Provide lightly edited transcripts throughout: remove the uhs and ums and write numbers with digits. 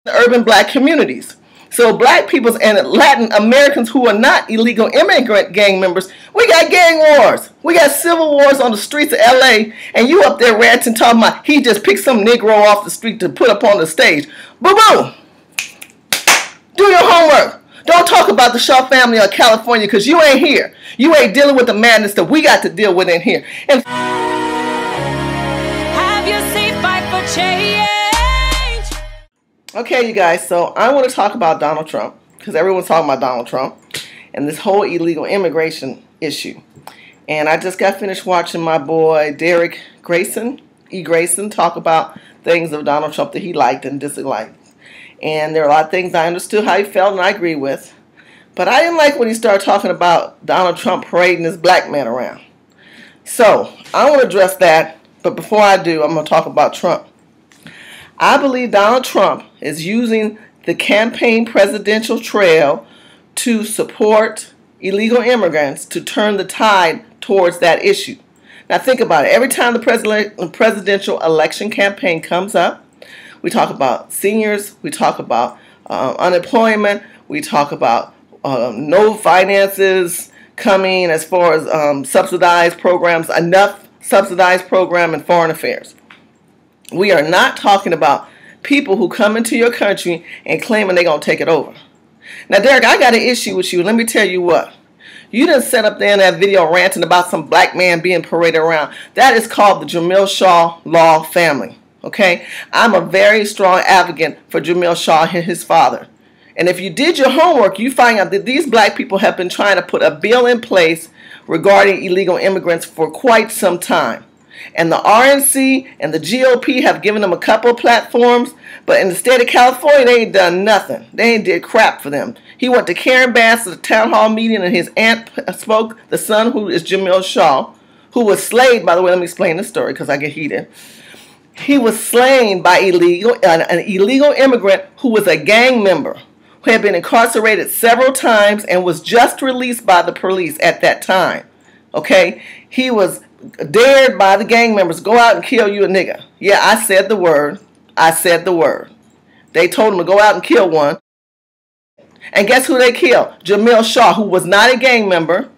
urban black communities. So black peoples and Latin Americans who are not illegal immigrant gang members, we got gang wars. We got civil wars on the streets of LA, and you up there ranting talking about he just picked some Negro off the street to put up on the stage. Boo-boo! Do your homework. Don't talk about the Shaw family of California because you ain't here. You ain't dealing with the madness that we got to deal with in here. And have your seat, fight for change. Okay, you guys, so I want to talk about Donald Trump because everyone's talking about Donald Trump and this whole illegal immigration issue. And I just got finished watching my boy Derek Grayson, talk about things of Donald Trump that he liked and disliked. And there are a lot of things I understood how he felt and I agree with. But I didn't like when he started talking about Donald Trump parading his black man around. So I want to address that, but before I do, I'm going to talk about Trump. I believe Donald Trump is using the campaign presidential trail to support illegal immigrants to turn the tide towards that issue. Now think about it. Every time the presidential election campaign comes up, we talk about seniors, we talk about unemployment, we talk about no finances coming as far as subsidized programs, enough subsidized program in foreign affairs. We are not talking about people who come into your country and claiming they're going to take it over. Now, Derek, I got an issue with you. Let me tell you what. You didn't set up there in that video ranting about some black man being paraded around. That is called the Jamiel Shaw law family. Okay? I'm a very strong advocate for Jamiel Shaw and his father. And if you did your homework, you find out that these black people have been trying to put a bill in place regarding illegal immigrants for quite some time. And the RNC and the GOP have given them a couple of platforms, but in the state of California, they ain't done nothing. They ain't did crap for them. He went to Karen Bass at the town hall meeting, and his aunt spoke, the son who is Jamiel Shaw, who was slain, by the way, let me explain this story because I get heated. He was slain by an illegal immigrant who was a gang member, who had been incarcerated several times and was just released by the police at that time. Okay? He was dared by the gang members, go out and kill you a nigga. Yeah, I said the word. I said the word. They told him to go out and kill one. And guess who they killed? Jamiel Shaw, who was not a gang member.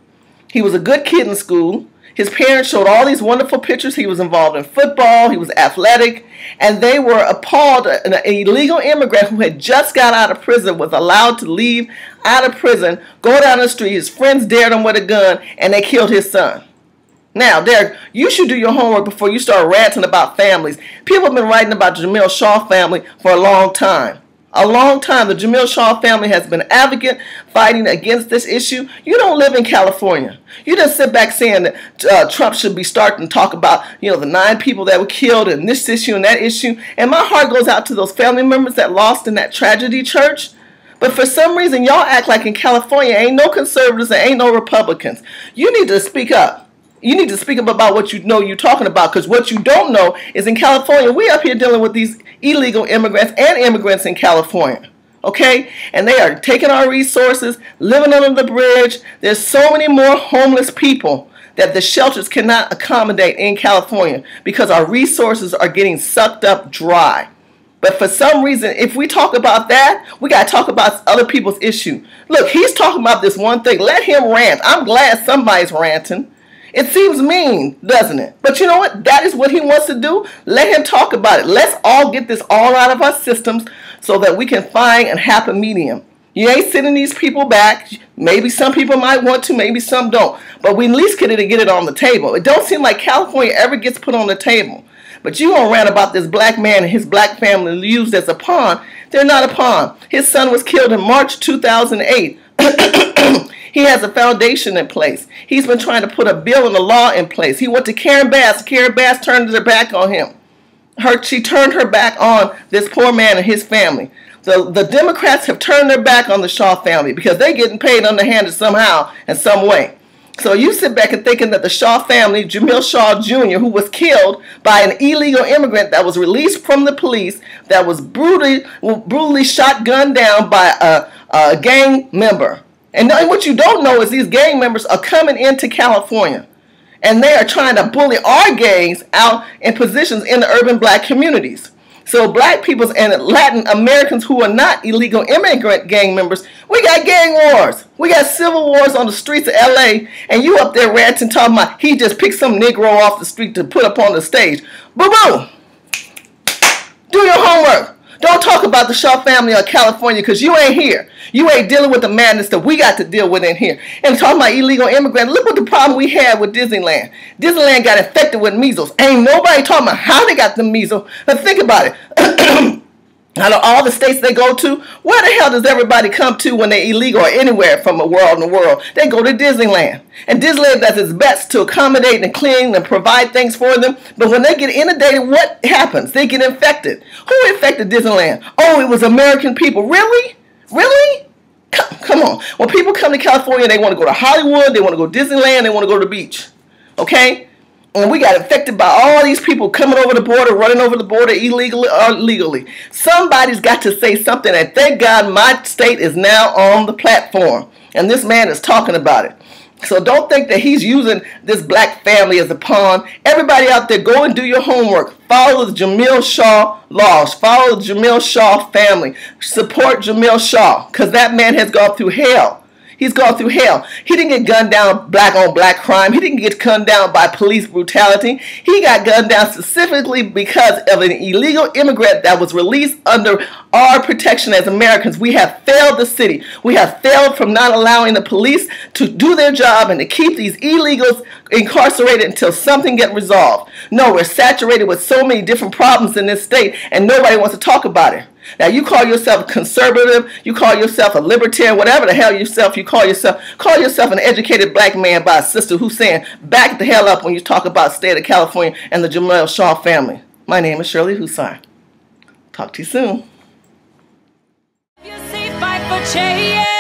He was a good kid in school. His parents showed all these wonderful pictures. He was involved in football. He was athletic. And they were appalled. An illegal immigrant who had just got out of prison was allowed to leave out of prison, go down the street. His friends dared him with a gun, and they killed his son. Now, Derek, you should do your homework before you start ranting about families. People have been writing about the Jamiel Shaw family for a long time. A long time. The Jamiel Shaw family has been advocate fighting against this issue. You don't live in California. You didn't sit back saying that Trump should be starting to talk about, the 9 people that were killed and this issue and that issue. And my heart goes out to those family members that lost in that tragedy church. But for some reason, y'all act like in California ain't no conservatives and ain't no Republicans. You need to speak up. You need to speak up about what you know you're talking about, because what you don't know is in California, we up here dealing with these illegal immigrants and immigrants in California, okay? And they are taking our resources, living under the bridge. There's so many more homeless people that the shelters cannot accommodate in California because our resources are getting sucked up dry. But for some reason, if we talk about that, we got to talk about other people's issue. Look, he's talking about this one thing. Let him rant. I'm glad somebody's ranting. It seems mean, doesn't it? But you know what? That is what he wants to do. Let him talk about it. Let's all get this all out of our systems so that we can find a happy medium. You ain't sending these people back. Maybe some people might want to, maybe some don't. But we at least get it on the table. It don't seem like California ever gets put on the table. But you gonna rant about this black man and his black family used as a pawn. They're not a pawn. His son was killed in March 2008. He has a foundation in place. He's been trying to put a bill and a law in place. He went to Karen Bass. Karen Bass turned her back on him. She turned her back on this poor man and his family. The Democrats have turned their back on the Shaw family because they're getting paid underhanded somehow in some way. So you sit back and thinking that the Shaw family, Jamiel Shaw Jr., who was killed by an illegal immigrant that was released from the police, that was brutally shotgunned down by a gang member. And what you don't know is these gang members are coming into California. And they are trying to bully our gangs out in positions in the urban black communities. So black peoples and Latin Americans who are not illegal immigrant gang members, we got gang wars. We got civil wars on the streets of LA, and you up there ranting talking about he just picked some Negro off the street to put up on the stage. Boo-boo! Do your homework. Don't talk about the Shaw family or California because you ain't here. You ain't dealing with the madness that we got to deal with in here. And talking about illegal immigrants, look what the problem we had with Disneyland. Disneyland got infected with measles. Ain't nobody talking about how they got the measles. But think about it. Out of all the states they go to, where the hell does everybody come to when they're illegal or anywhere from the world? They go to Disneyland. And Disneyland does its best to accommodate and clean and provide things for them. But when they get inundated, what happens? They get infected. Who infected Disneyland? Oh, it was American people. Really? Really? Come on. When people come to California, they want to go to Hollywood, they want to go to Disneyland, they want to go to the beach. Okay? And we got infected by all these people coming over the border, running over the border illegally or legally. Somebody's got to say something, and thank God my state is now on the platform. And this man is talking about it. So don't think that he's using this black family as a pawn. Everybody out there, go and do your homework. Follow the Jamiel Shaw laws. Follow the Jamiel Shaw family. Support Jamiel Shaw, because that man has gone through hell. He's gone through hell. He didn't get gunned down black on black crime. He didn't get gunned down by police brutality. He got gunned down specifically because of an illegal immigrant that was released under our protection as Americans. We have failed the city. We have failed from not allowing the police to do their job and to keep these illegals incarcerated until something gets resolved. No, we're saturated with so many different problems in this state and nobody wants to talk about it. Now you call yourself conservative, you call yourself a libertarian, whatever the hell you call yourself an educated black man by a sister who's saying back the hell up when you talk about the state of California and the Jamiel Shaw family. My name is Shirley Hussain. Talk to you soon. You say fight for change.